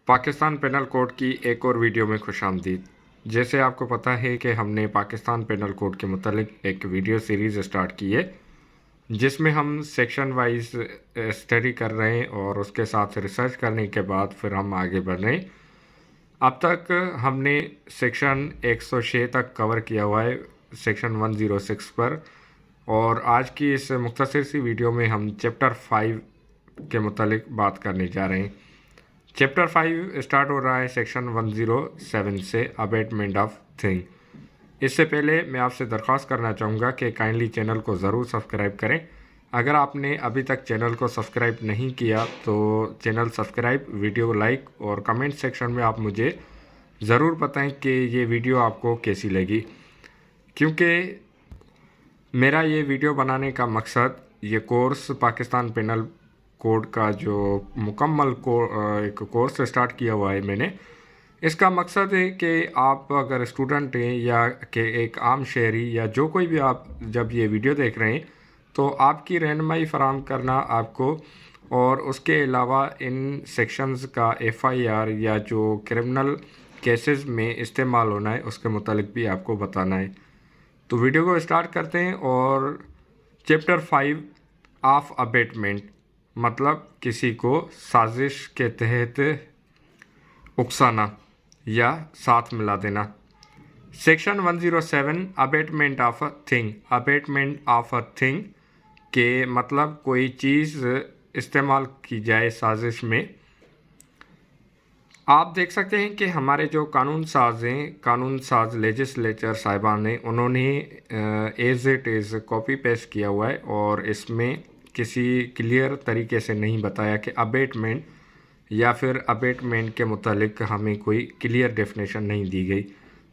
Pakistan penal code की एक और वीडियो में खुशामदीद। जैसे आपको पता है कि हमने पाकिस्तान पेनल कोड के मुतालिक एक वीडियो सीरीज़ स्टार्ट की है, जिसमें हम सेक्शन वाइज स्टडी कर रहे हैं और उसके साथ रिसर्च करने के बाद फिर हम आगे बढ़ रहे हैं। अब तक हमने सेक्शन 106 तक कवर किया हुआ है, सेक्शन 106 पर, और आज की इस मुख्तसर सी वीडियो में हम चैप्टर 5 के मुतालिक बात करने जा रहे हैं। चैप्टर 5 स्टार्ट हो रहा है सेक्शन 107 से, अबेटमेंट ऑफ थिंग। इससे पहले मैं आपसे दरख्वास्त करना चाहूँगा कि काइंडली चैनल को ज़रूर सब्सक्राइब करें। अगर आपने अभी तक चैनल को सब्सक्राइब नहीं किया तो चैनल सब्सक्राइब, वीडियो लाइक और कमेंट सेक्शन में आप मुझे ज़रूर बताएं कि ये वीडियो आपको कैसी लगी, क्योंकि मेरा ये वीडियो बनाने का मकसद, ये कोर्स पाकिस्तान पेनल कोड का जो मुकम्मल एक कोर्स स्टार्ट किया हुआ है मैंने, इसका मकसद है कि आप अगर स्टूडेंट हैं या कि एक आम शहरी या जो कोई भी आप जब ये वीडियो देख रहे हैं तो आपकी रहनुमाई फराहम करना आपको, और उसके अलावा इन सेक्शंस का FIR या जो क्रिमिनल केसेस में इस्तेमाल होना है उसके मुतालिक भी आपको बताना है। तो वीडियो को स्टार्ट करते हैं। और चैप्टर 5 ऑफ अबेटमेंट मतलब किसी को साजिश के तहत उकसाना या साथ मिला देना। Section 107 abetment of a thing. Abetment of a thing के मतलब कोई चीज़ इस्तेमाल की जाए साजिश में। आप देख सकते हैं कि हमारे जो कानून साज हैं, कानून साज लेजिस्लेचर साहिबान ने, उन्होंने as it is copy paste किया हुआ है और इसमें किसी क्लियर तरीके से नहीं बताया कि अबेटमेंट या फिर अबेटमेंट के मुतालिक हमें कोई क्लियर डेफिनेशन नहीं दी गई।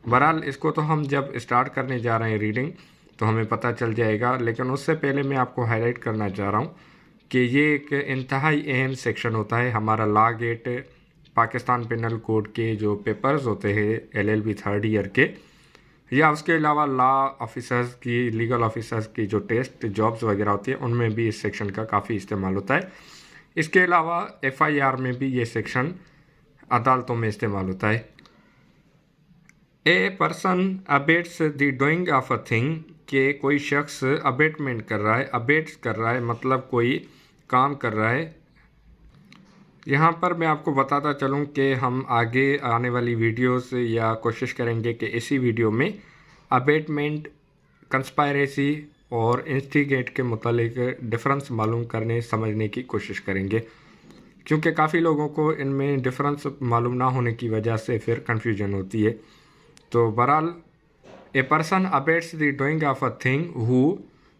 बहरहाल इसको तो हम जब स्टार्ट करने जा रहे हैं रीडिंग तो हमें पता चल जाएगा, लेकिन उससे पहले मैं आपको हाईलाइट करना चाह रहा हूँ कि ये एक इंतहाई अहम सेक्शन होता है हमारा लॉ गेट पाकिस्तान पेनल कोड के जो पेपर्स होते हैं LLB थर्ड ईयर के, या उसके अलावा लॉ ऑफिसर्स की, लीगल ऑफिसर्स की जो टेस्ट जॉब्स वगैरह होती है उनमें भी इस सेक्शन का काफ़ी इस्तेमाल होता है। इसके अलावा FIR में भी ये सेक्शन अदालतों में इस्तेमाल होता है। ए person abets the doing of a thing, के कोई शख्स अबेटमेंट कर रहा है, अबेट्स कर रहा है मतलब कोई काम कर रहा है। यहाँ पर मैं आपको बताता चलूँ कि हम आगे आने वाली वीडियोस या कोशिश करेंगे कि इसी वीडियो में अबेटमेंट, कंस्पायरेसी और इंस्टिगेट के मुतालिक डिफरेंस मालूम करने समझने की कोशिश करेंगे, क्योंकि काफ़ी लोगों को इनमें डिफरेंस मालूम ना होने की वजह से फिर कंफ्यूजन होती है। तो बहरहाल, a person abets the doing of a thing who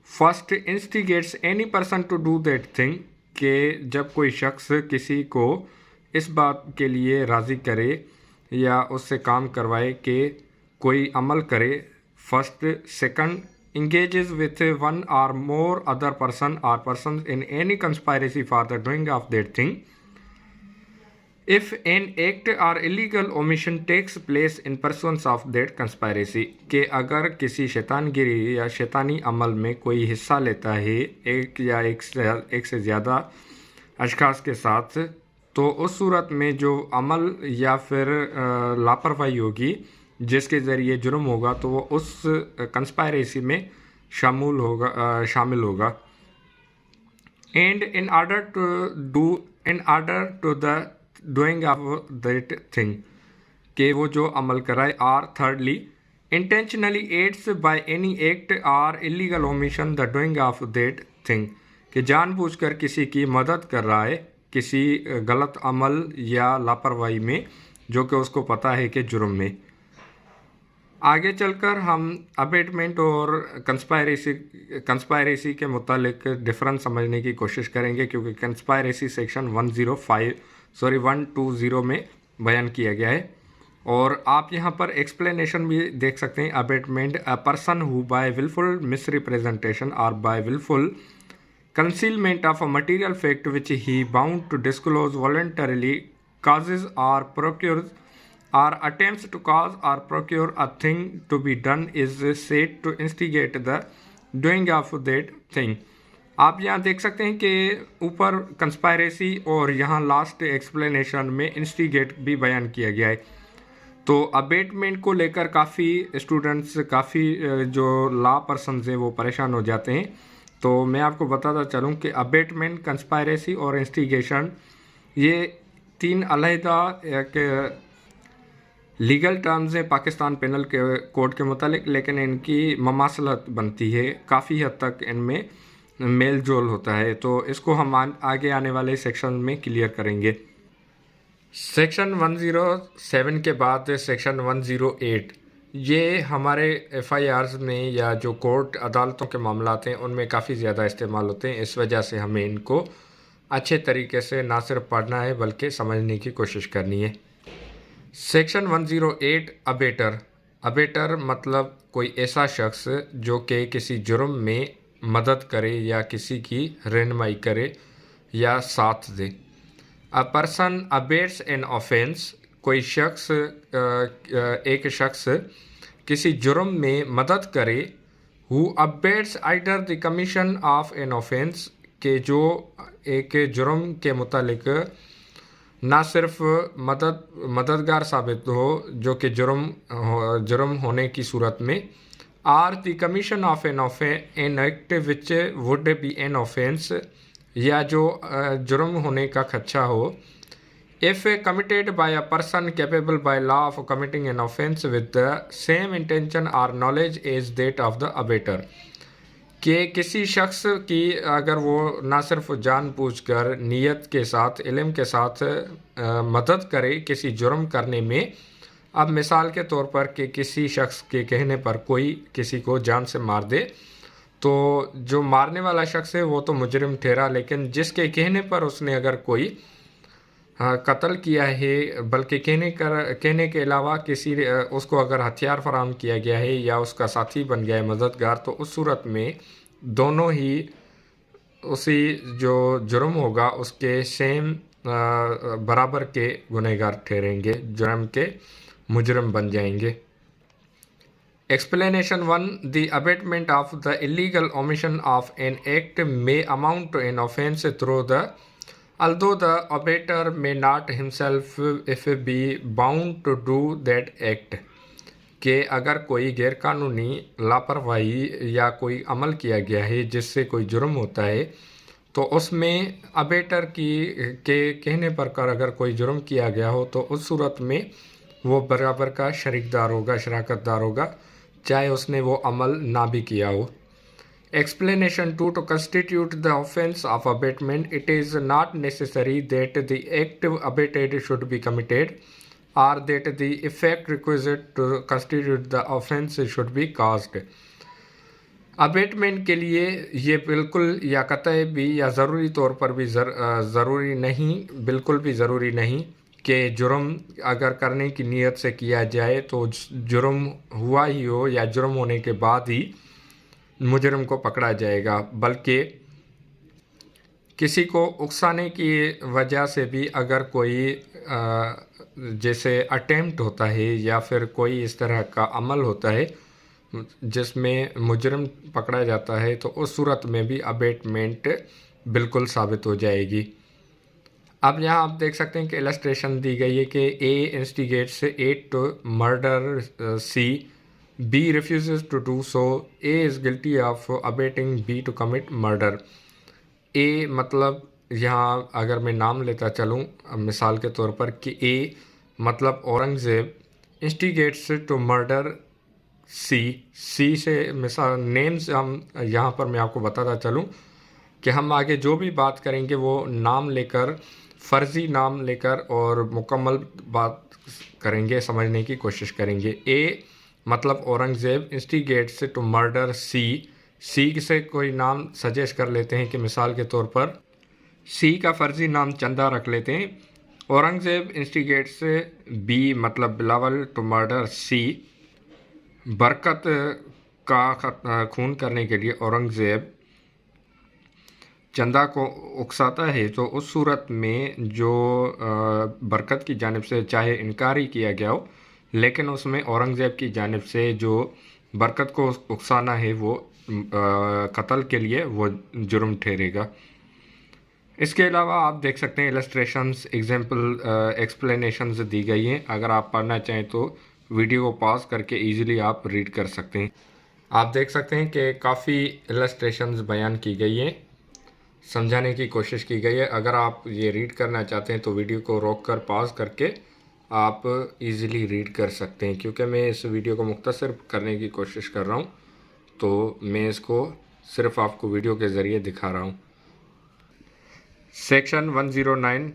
first instigates any person to do that thing, के जब कोई शख्स किसी को इस बात के लिए राज़ी करे या उससे काम करवाए कि कोई अमल करे। First, second, engages with one or more other person or persons in any conspiracy for the doing of that thing. If an act or illegal omission takes place in pursuance of that conspiracy, कि अगर किसी शैतानगिरी या शैतानी अमल में कोई हिस्सा लेता है एक या एक से ज़्यादा अशखास के साथ, तो उस सूरत में जो अमल या फिर लापरवाही होगी जिसके ज़रिए जुर्म होगा तो वो उस कंस्पायरेसी में शामिल होगा। And in order to the doing of that thing, के वो जो अमल कराए। Or thirdly, intentionally aids by any act or illegal omission the doing of that thing, कि जानबूझकर किसी की मदद कर रहा है किसी गलत अमल या लापरवाही में जो कि उसको पता है कि जुर्म में। आगे चलकर हम अबेटमेंट और कंस्पायरेसी के मुतालिक डिफरेंस समझने की कोशिश करेंगे, क्योंकि कंस्पायरेसी सेक्शन 120 में बयान किया गया है। और आप यहाँ पर एक्सप्लेनेशन भी देख सकते हैं। Abetment, a person who by wilful misrepresentation or by wilful concealment of a material fact which he bound to disclose voluntarily causes or procures or attempts to cause or procure a thing to be done is said to instigate the doing of that thing. आप यहाँ देख सकते हैं कि ऊपर conspiracy और यहाँ last explanation में इंस्टिगेट भी बयान किया गया है। तो अबेटमेंट को लेकर काफ़ी स्टूडेंट्स, काफ़ी जो लॉ पर्सन्स हैं वो परेशान हो जाते हैं। तो मैं आपको बताता चलूँ कि अबेटमेंट, कंस्पायरेसी और इंस्टिगेशन ये 3 अलहदा एक लीगल टर्म्स हैं पाकिस्तान पेनल के कोड के मुतालिक, लेकिन इनकी ममासलत बनती है, काफ़ी हद तक इनमें मेल जोल होता है। तो इसको हम आगे आने वाले सेक्शन में क्लियर करेंगे। सेक्शन 107 के बाद सेक्शन 108 ये हमारे एफआईआर्स में या जो कोर्ट अदालतों के मामलात हैं उनमें काफ़ी ज़्यादा इस्तेमाल होते हैं। इस वजह से हमें इनको अच्छे तरीके से ना सिर्फ पढ़ना है बल्कि समझने की कोशिश करनी है। Section 108 abettor. अबेटर मतलब कोई ऐसा शख्स जो कि किसी जुर्म में मदद करे या किसी की रहनुमाई करे या साथ दे। A person abets an offence, कोई शख्स एक शख्स किसी जुर्म में मदद करे। Who abets either the commission of an offence, के जो एक जुर्म के मुतालिक ना सिर्फ मददगार साबित हो जो कि जुर्म होने की सूरत में, or the commission of an act which would be an offence, या जो जुर्म होने का खदशा हो। If committed by a person capable by law of committing an offence with the same intention or knowledge as that of the abettor, कि किसी शख्स की अगर वो ना सिर्फ जानबूझकर नीयत के साथ, इल्म के साथ मदद करे किसी जुर्म करने में। अब मिसाल के तौर पर कि किसी शख्स के कहने पर कोई किसी को जान से मार दे, तो जो मारने वाला शख्स है वो तो मुजरिम ठहरा, लेकिन जिसके कहने पर उसने अगर कोई कत्ल किया है, बल्कि कहने के अलावा किसी उसको अगर हथियार फराहम किया गया है या उसका साथी बन गया है मददगार, तो उस सूरत में दोनों ही उसी जो जुर्म होगा उसके सेम बराबर के गुनहगार ठहरेंगे, जुर्म के मुजरिम बन जाएंगे। Explanation 1. The abatement of the illegal omission of an act may amount to an offence although the abater may not himself if be bound to do that act, कि अगर कोई गैरकानूनी लापरवाही या कोई अमल किया गया है जिससे कोई जुर्म होता है, तो उसमें अबेटर के कहने पर अगर कोई जुर्म किया गया हो तो उस सूरत में वो बराबर का शरीकदार होगा, शराकतदार होगा, चाहे उसने वो अमल ना भी किया हो। Explanation 2. To constitute the offence of abatement, it is not necessary that the act abated should be committed or that the effect requisite to constitute the offence should be caused. Abetment के लिए ये बिल्कुल या कतई भी या ज़रूरी तौर पर भी ज़रूरी नहीं, बिल्कुल भी ज़रूरी नहीं कि जुर्म अगर करने की नीयत से किया जाए तो जुर्म हुआ ही हो या जुर्म होने के बाद ही मुजरिम को पकड़ा जाएगा, बल्कि किसी को उकसाने की वजह से भी अगर कोई जैसे अटेम्प्ट होता है या फिर कोई इस तरह का अमल होता है जिसमें मुजरिम पकड़ा जाता है, तो उस सूरत में भी अबेटमेंट बिल्कुल साबित हो जाएगी। अब यहाँ आप देख सकते हैं कि इलस्ट्रेशन दी गई है कि A instigates A to murder C, B refuses to do so, A is guilty of abetting B to commit murder. A मतलब यहाँ अगर मैं नाम लेता चलूँ मिसाल के तौर पर कि ए मतलब औरंगज़ेब इंस्टिगेट्स टू मर्डर सी, सी से मिसाल नेम्स हम यहाँ पर मैं आपको बताता चलूँ कि हम आगे जो भी बात करेंगे वो नाम लेकर, फ़र्ज़ी नाम लेकर और मुकम्मल बात करेंगे, समझने की कोशिश करेंगे। ए मतलब औरंगज़ेब इंस्टिगेट्स टू मर्डर सी, सी से कोई नाम सजेस्ट कर लेते हैं कि मिसाल के तौर पर सी का फ़र्ज़ी नाम चंदा रख लेते हैं। औरंगज़ेब इंस्टिगेट्स बी मतलब बिलावल टू मर्डर सी, बरकत का खून करने के लिए औरंगज़ेब चंदा को उकसाता है, तो उस सूरत में जो बरकत की जानिब से चाहे इनकार ही किया गया हो, लेकिन उसमें औरंगज़ेब की जानिब से जो बरकत को उकसाना है वो कत्ल के लिए वो जुर्म ठहरेगा। इसके अलावा आप देख सकते हैं इलस्ट्रेशंस, एग्जाम्पल, एक्सप्लेनेशंस दी गई हैं। अगर आप पढ़ना चाहें तो वीडियो को पॉज करके इजीली आप रीड कर सकते हैं। आप देख सकते हैं कि काफ़ी इलस्ट्रेशंस बयान की गई हैं, समझाने की कोशिश की गई है। अगर आप ये रीड करना चाहते हैं तो वीडियो को रोक कर पॉज करके आप इजीली रीड कर सकते हैं। क्योंकि मैं इस वीडियो को मुख्तसर करने की कोशिश कर रहा हूँ, तो मैं इसको सिर्फ आपको वीडियो के ज़रिए दिखा रहा हूँ। Section 109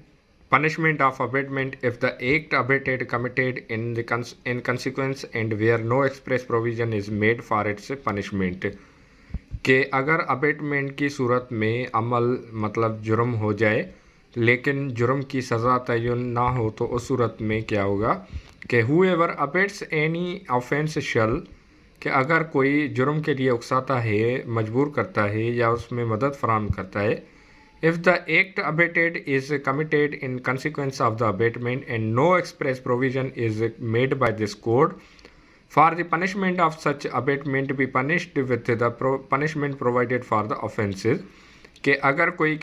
Punishment of abatement if the act abated committed in consequence and where no express provision is made for its punishment कि अगर अबेटमेंट की सूरत में अमल मतलब जुर्म हो जाए लेकिन जुर्म की सज़ा तयन ना हो तो उस सूरत में क्या होगा कि whoever abates any offense shall कि अगर कोई जुर्म के लिए उकसाता है, मजबूर करता है या उसमें मदद फराहम करता है, if the act abated is committed in consequence of the abatement and no express provision is made by this code for the punishment of such abatement be punished with the punishment provided for the offences कि अगर कोई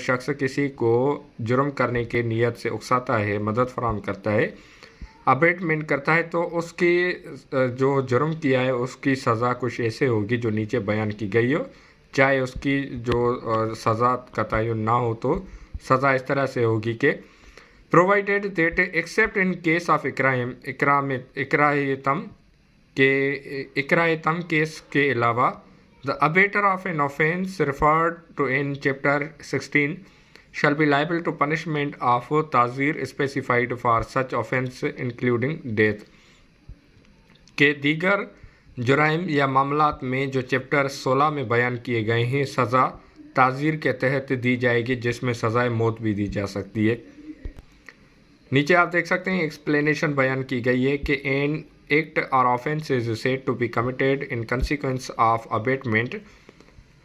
शख्स किसी को जुर्म करने के नियत से उकसाता है, मदद फराहम करता है, अबेटमेंट करता है, तो उसकी जो जुर्म किया है उसकी सज़ा कुछ ऐसे होगी जो नीचे बयान की गई हो। चाहे उसकी जो सज़ा का तयन ना हो तो सज़ा इस तरह से होगी कि provided that except in case of इकरातम केस के अलावा the abettor of an offence referred to in chapter 16 shall be liable to punishment of ताज़ीर specified for such offense including death के दीगर जुराइम या मामलात में जो चैप्टर 16 में बयान किए गए हैं सज़ा ताज़ीर के तहत दी जाएगी, जिसमें सज़ाए मौत भी दी जा सकती है। नीचे आप देख सकते हैं एक्सप्लेनेशन बयान की गई है कि एन एक्ट और offence is said to be committed in consequence of abetment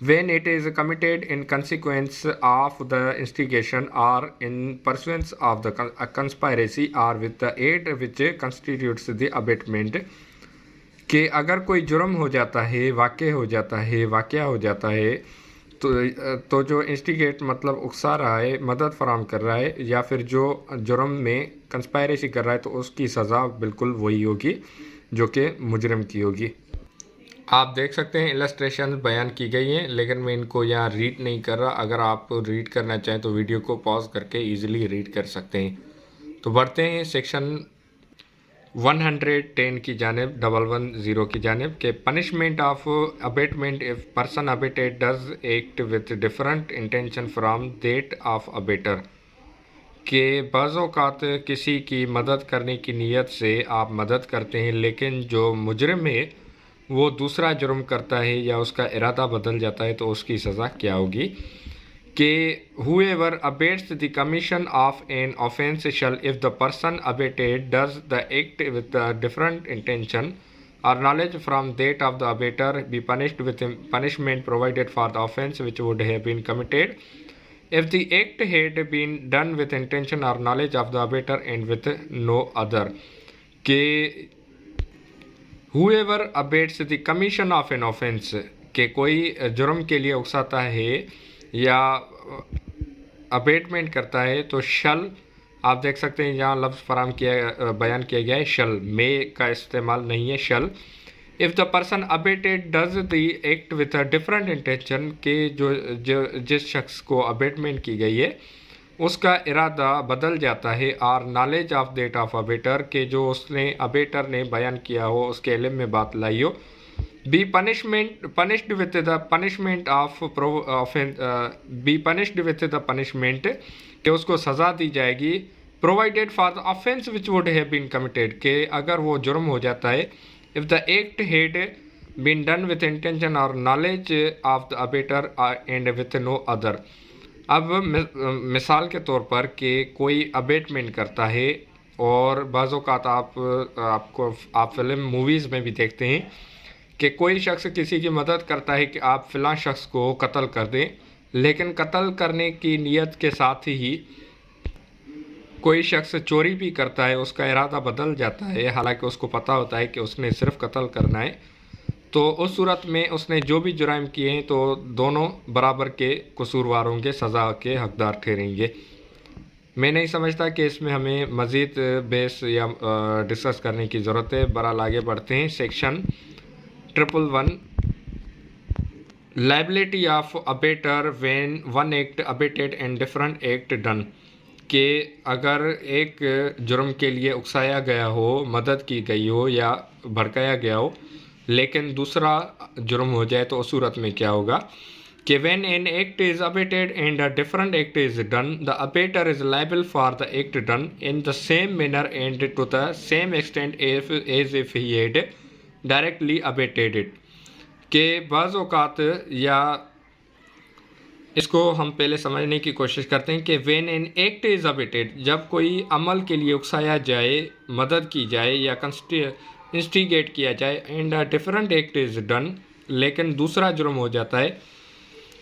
when it is committed in consequence of the instigation or in pursuance of the conspiracy or with the aid which constitutes the abatement कि अगर कोई जुर्म हो जाता है, वाक़या हो जाता है तो जो इंस्टिगेट मतलब उकसा रहा है, मदद फराहम कर रहा है या फिर जो जुर्म में कंस्पायरेसी कर रहा है तो उसकी सज़ा बिल्कुल वही होगी जो कि मुजरिम की होगी। आप देख सकते हैं इलस्ट्रेशन बयान की गई हैं, लेकिन मैं इनको यहाँ रीड नहीं कर रहा। अगर आप रीड करना चाहें तो वीडियो को पॉज करके इजीली रीड कर सकते हैं। तो बढ़ते हैं सेक्शन 110 की जानिब 110 की जानिब के punishment of abetment if person abetted does act with different intention from that of abettor के बाज़ औक़ात किसी की मदद करने की नीयत से आप मदद करते हैं लेकिन जो मुजरिम है वो दूसरा जुर्म करता है या उसका इरादा बदल जाता है तो उसकी सज़ा क्या होगी कि whoever abates the commission of an offence shall, if the person abated does the act with a different intention or knowledge from that of the abater, be punished with punishment provided for the offence which would have been committed if the act had been done with intention or knowledge of the abater and with no other कि whoever abates the commission of an offence के कोई जुर्म के लिए उकसाता है या abetment करता है तो शल आप देख सकते हैं यहाँ लफ्ज़ फराम किया बयान किया गया है शल, मे का इस्तेमाल नहीं है shall. If the person abetted does the act with a different intention के जो जिस शख्स को अबेटमेंट की गई है उसका इरादा बदल जाता है और knowledge of that of abettor के जो उसने अबेटर ने बयान किया हो उसके इल्म में बात लाई हो, be punished with the punishment of be punished with the punishment कि उसको सज़ा दी जाएगी provided for the offence which would have been committed के अगर वो जुर्म हो जाता है if the act had been done with intention or knowledge of the abettor and with no other. अब मिसाल के तौर पर कि कोई अबेटमेंट करता है और बाज़ औक़ात आप फिल्म मूवीज़ में भी देखते हैं कि कोई शख्स किसी की मदद करता है कि आप फ़लाँ शख्स को कत्ल कर दें, लेकिन कत्ल करने की नीयत के साथ ही कोई शख्स चोरी भी करता है, उसका इरादा बदल जाता है, हालांकि उसको पता होता है कि उसने सिर्फ कत्ल करना है। तो उस सूरत में उसने जो भी जुर्म किए हैं तो दोनों बराबर के कसूरवारों के सज़ा के हकदार ठहरेंगे। मैं नहीं समझता कि इसमें हमें मज़ीद बहस या डिस्कस करने की ज़रूरत है। बहरहाल आगे बढ़ते हैं। Section 111 liability of abettor when one act abetted and different act done, कि अगर एक जुर्म के लिए उकसाया गया हो, मदद की गई हो या भड़काया गया हो, लेकिन दूसरा जुर्म हो जाए तो उस सूरत में क्या होगा कि when an act is abated and a different act is done, the abater is liable for the act done in the same manner and to the same extent as if he had directly abated it। कि बाज़ औक़ात, या इसको हम पहले समझने की कोशिश करते हैं कि when an act is abated, जब कोई अमल के लिए उकसाया जाए, मदद की जाए या इंस्टिगेट किया जाए, and a different act is done, लेकिन दूसरा जुर्म हो जाता है,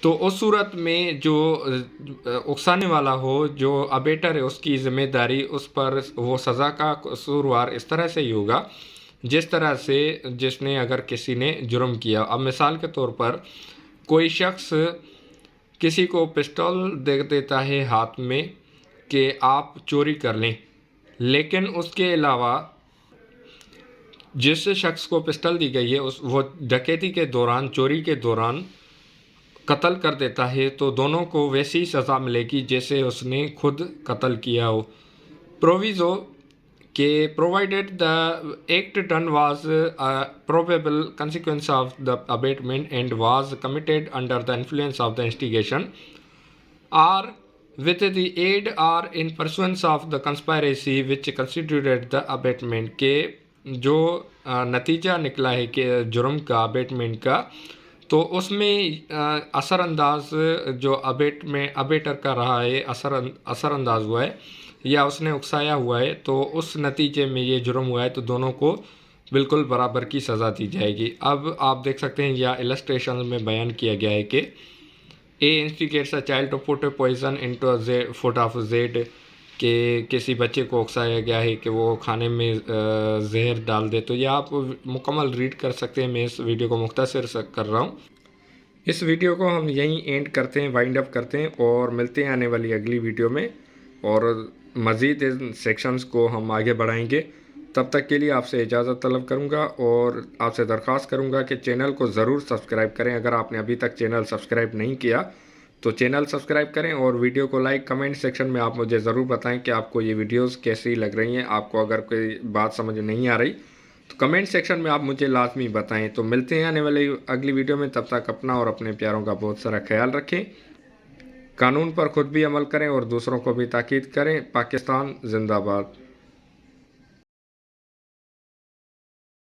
तो उस सूरत में जो उकसाने वाला हो, जो अबेटर है, उसकी ज़िम्मेदारी उस पर वो सज़ा का कसूरवार इस तरह से ही होगा जिस तरह से जिसने अगर किसी ने जुर्म किया। अब मिसाल के तौर पर कोई शख्स किसी को पिस्तौल दे देता है हाथ में कि आप चोरी कर लें, लेकिन उसके अलावा जिस शख्स को पिस्तौल दी गई है वो डकैती के दौरान, चोरी के दौरान कत्ल कर देता है, तो दोनों को वैसी सज़ा मिलेगी जैसे उसने खुद कत्ल किया हो। प्रोविज़ो के provided the act done was probable consequence of the abetment and was committed under the influence of the instigation or with the aid or in pursuance of the conspiracy which constituted the abatement, के जो नतीजा निकला है कि जुर्म का, abetment का, तो उसमें असरअंदाज जो अबेटर का रहा है असरअंदाज हुआ है या उसने उकसाया हुआ है, तो उस नतीजे में ये जुर्म हुआ है, तो दोनों को बिल्कुल बराबर की सज़ा दी जाएगी। अब आप देख सकते हैं या इलस्ट्रेशन में बयान किया गया है कि A instigates a child to put poison into a food of Z, कि किसी बच्चे को उकसाया गया है कि वो खाने में जहर डाल दे। तो यह आप मुकम्मल रीड कर सकते हैं। मैं इस वीडियो को मुख्तसर कर रहा हूँ। इस वीडियो को हम यहीं एंड करते हैं, वाइंड अप करते हैं और मिलते हैं आने वाली अगली वीडियो में, और मज़ीद इन सेक्शंस को हम आगे बढ़ाएंगे। तब तक के लिए आपसे इजाज़त तलब करूंगा और आपसे दरख्वास्त करूंगा कि चैनल को ज़रूर सब्सक्राइब करें। अगर आपने अभी तक चैनल सब्सक्राइब नहीं किया तो चैनल सब्सक्राइब करें, और वीडियो को लाइक, कमेंट सेक्शन में आप मुझे ज़रूर बताएं कि आपको ये वीडियोस कैसी लग रही हैं। आपको अगर कोई बात समझ नहीं आ रही तो कमेंट सेक्शन में आप मुझे लाजमी बताएं। तो मिलते हैं आने वाली अगली वीडियो में। तब तक अपना और अपने प्यारों का बहुत सारा ख्याल रखें। कानून पर खुद भी अमल करें और दूसरों को भी ताकीद करें। पाकिस्तान जिंदाबाद।